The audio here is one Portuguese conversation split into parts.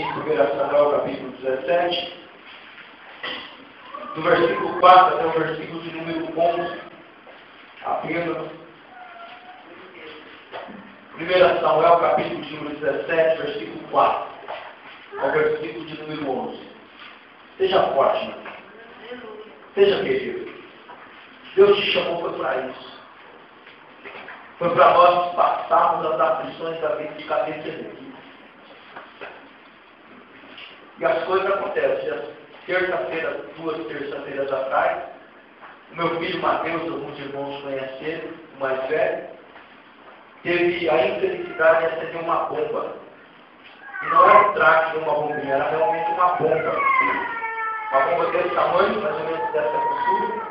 1 Samuel, capítulo 17, do versículo 4 até o versículo de número 11, apenas. 1 Samuel, capítulo de número 17, versículo 4, ao versículo de número 11. Seja forte, meu Deus. Seja querido. Deus te chamou foi para isso. Foi para nós passarmos as aflições da vida de cabeça erguida. E as coisas acontecem. Terça-feira, 2 terças-feiras atrás, o meu filho Mateus, alguns irmãos conheceram, o mais velho, teve a infelicidade de acender uma bomba. E não era um traque de uma bombinha, era realmente uma bomba. Uma bomba desse tamanho, mais ou menos dessa grossura.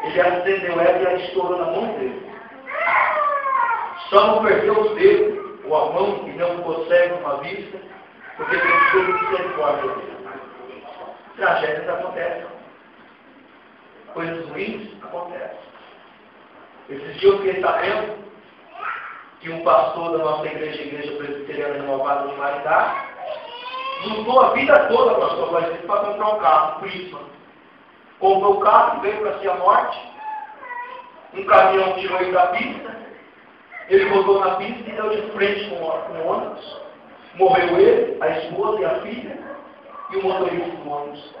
Ele acendeu ela e ela estourou na mão dele. Só não perdeu os dedos, ou a mão, e não ficou cego numa vista, porque Deus teve misericórdia dele. Tragédias acontecem. Coisas ruins acontecem. Esses dias eu fiquei sabendo que um pastor da nossa igreja, Igreja Presbiteriana Renovada de Maringá, lutou a vida toda, pastor Valdir, para comprar um carro, um Prisma. Comprou o carro e veio para si a morte. Um caminhão tirou ele da pista. Ele rodou na pista e deu de frente com o ônibus. Morreu ele, a esposa e a filha, e o motorista do ônibus.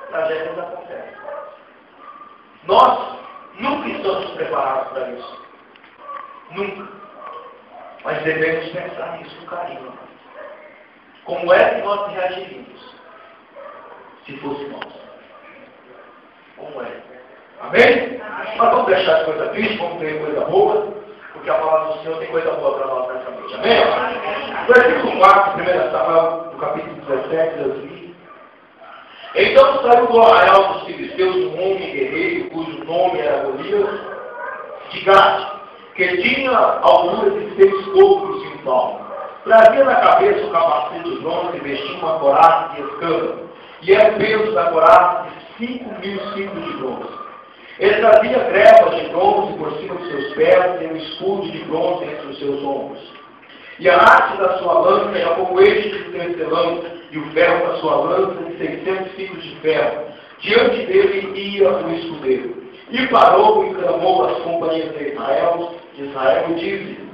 Tragédias acontecem. Nós nunca estamos preparados para isso. Nunca. Mas devemos pensar nisso com carinho. Como é que nós reagiríamos se fosse nós? Como é? Amém? Mas vamos deixar as coisas tristes, vamos ver coisa boa, porque a palavra do Senhor tem coisa boa para nós nessa noite. Amém? Versículo 4, 1 Samuel, no capítulo 17, Deus diz: então saiu do arraial dos filisteus um homem guerreiro, cujo nome era Golias, de Gate, que tinha altura de 6 côvados e um palmo. Trazia na cabeça o capacete de bronze e vestia uma coraça de escama, e era o peso da coraça de 5.000 ciclos de bronze. Ele trazia grebas de bronze por cima de seus pés e um escudo de bronze entre os seus ombros. E a haste da sua lança era como eixo de tecelão, e o ferro da sua lança de 600 ciclos de ferro. Diante dele ia o escudeiro. E parou e clamou às companhias de Israel e disse: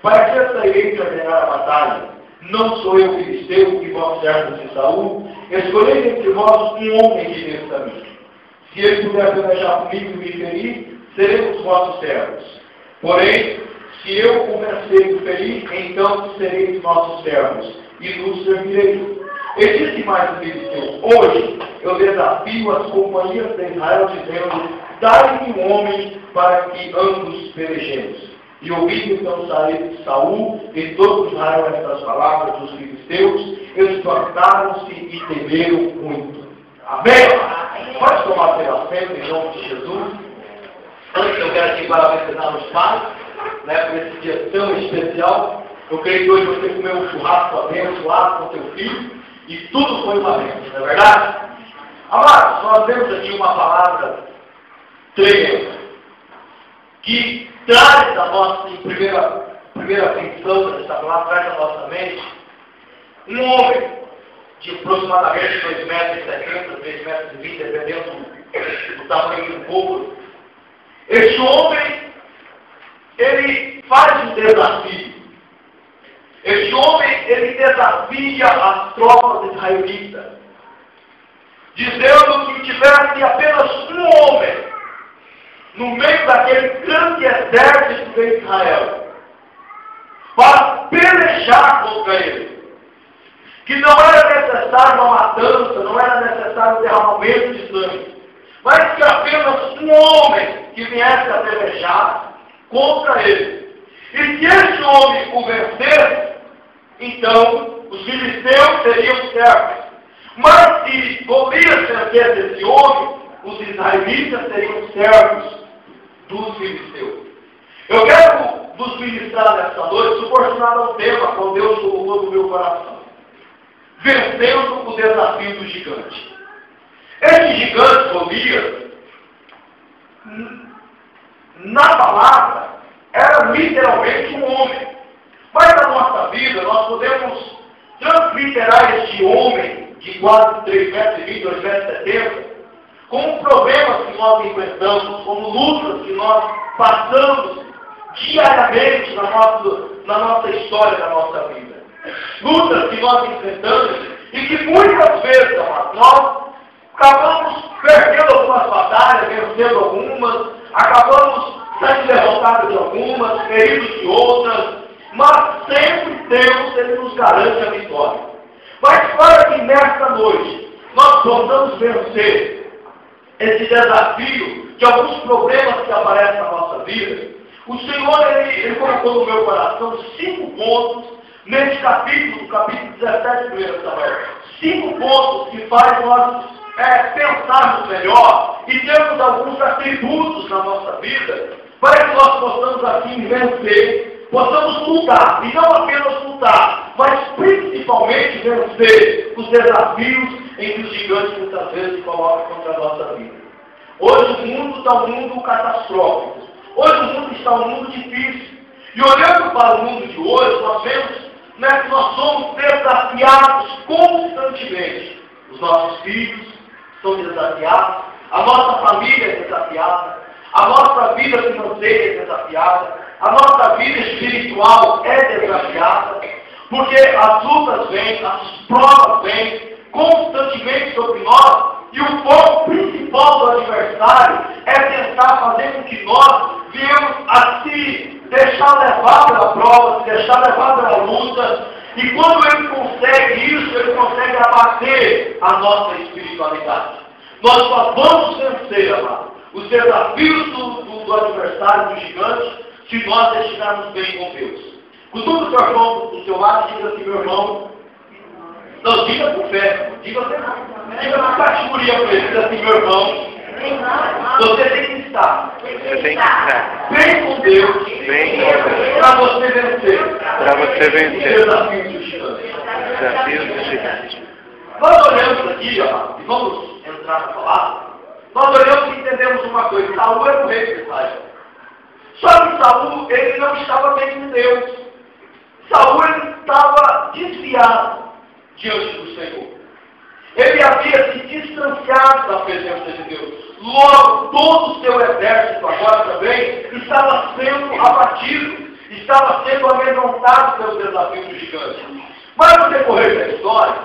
para que sairei de ordenar a batalha? Não sou eu filisteu e vós servos de Saul? Escolhei entre vós um homem que desça a mim. Se ele puder pelejar comigo e me ferir, seremos vossos servos. Porém, se eu o vencer e o ferir, então sereis nossos servos, e nos servireis. E disse mais o filisteu: hoje eu desafio as companhias de Israel, dizendo: dai-me um homem para que ambos pelejemos. E ouvindo então Saul e todo Israel estas palavras dos filisteus, espantaram-se e temeram muito. Amém? Pode tomar seu assento em nome de Jesus. Antes eu quero aqui parabenizar os pais, por esse dia tão especial. Eu creio que hoje você comeu um churrasco abençoado com seu filho e tudo foi uma bênção, não é verdade? Amados, nós temos aqui uma palavra tremenda que traz a nossa, em primeira atenção dessa palavra, traz a nossa mente um homem de aproximadamente 2,70 metros, 3,20 metros, dependendo do tamanho do povo. Este homem, ele faz um desafio. Este homem, ele desafia as tropas israelitas, dizendo que tivesse apenas um homem no meio daquele grande exército de Israel para pelejar contra ele. Que não era necessário uma matança, não era necessário um derramamento de sangue, mas que apenas um homem que viesse a pelejar contra ele. E se esse homem o vencesse, então os filisteus seriam servos. Mas se Golias vencesse esse homem, os israelitas seriam servos dos filisteus. Eu quero nos ministrar nesta noite, proporcionado ao tema qual Deus colocou no meu coração: vencendo o desafio do gigante. Esse gigante, Golias, na palavra, era literalmente um homem. Mas na nossa vida, nós podemos transmiterá este homem de quase 3,20 metros, 2,70 metros, com problemas que nós enfrentamos, com lutas que nós passamos diariamente na nossa história, na nossa vida. Lutas que nós enfrentamos e que muitas vezes, nós acabamos perdendo algumas batalhas, vencendo algumas, acabamos sendo derrotados de algumas, feridos de outras, mas sempre Deus, Ele nos garante a vitória. Mas para que nesta noite nós possamos vencer esse desafio de alguns problemas que aparecem na nossa vida, o Senhor, Ele colocou no meu coração 5 pontos nesse capítulo, capítulo 17 do 1 Samuel. 5 pontos que fazem nós pensarmos melhor e termos alguns atributos na nossa vida para que nós possamos assim vencer, possamos lutar, e não apenas lutar, mas principalmente vencer os desafios em que os gigantes muitas vezes colocam contra a nossa vida. Hoje o mundo está um mundo catastrófico. Hoje o mundo está um mundo difícil. E olhando para o mundo de hoje, nós vemos que nós somos desafiados constantemente. Os nossos filhos são desafiados, a nossa família é desafiada, a nossa vida financeira é desafiada, a nossa vida espiritual é desafiada, porque as lutas vêm, as provas vêm constantemente sobre nós, e o foco principal do adversário é tentar fazer com que nós venhamos a se deixar levar pela prova, se deixar levar pela luta, e quando ele consegue isso, ele consegue abater a nossa espiritualidade. Nós só vamos vencer, amado, os desafios do adversário, do gigante, se nós estivermos bem com Deus. Cutuca o seu irmão do seu lado e diga assim: meu irmão, não, diga com fé, diga com categoria para ele, diga assim: meu irmão, você tem que estar bem com Deus, para você vencer os desafios do gigante. Nós olhamos aqui, e vamos entrar na palavra, nós olhamos e entendemos uma coisa: Saul era o rei de Israel. Só que Saul, ele não estava bem com Deus. Saul, ele estava desviado diante do Senhor. Ele havia se distanciado da presença de Deus. Logo, todo o seu exército agora também estava sendo abatido, estava sendo amedrontado pelos desafios do gigante. Mas no decorrer da história,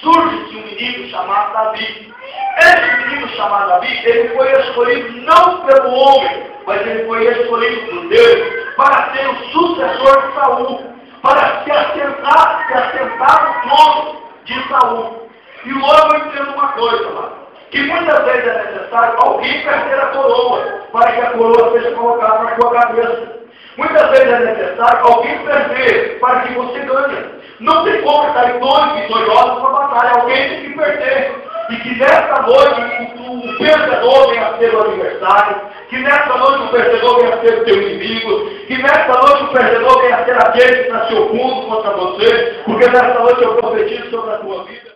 surge-se um menino chamado Davi. Esse menino chamado Davi, ele foi escolhido não pelo homem, mas ele foi escolhido por Deus para ser o sucessor de Saul, para se assentar no trono de Saul. E logo eu entendo uma coisa, mano, que muitas vezes é necessário alguém perder a coroa, para que a coroa seja colocada na sua cabeça. Muitas vezes é necessário alguém perder, para que você ganhe. Não tem como estar dois vitoriosos numa batalha, alguém tem que perder. E que nesta noite o perdedor venha a ser o adversário, que nesta noite o perdedor venha a ser o teu inimigo, que nesta noite o perdedor venha a ser aquele que está se opondo contra você, porque nesta noite eu profetizo sobre a tua vida.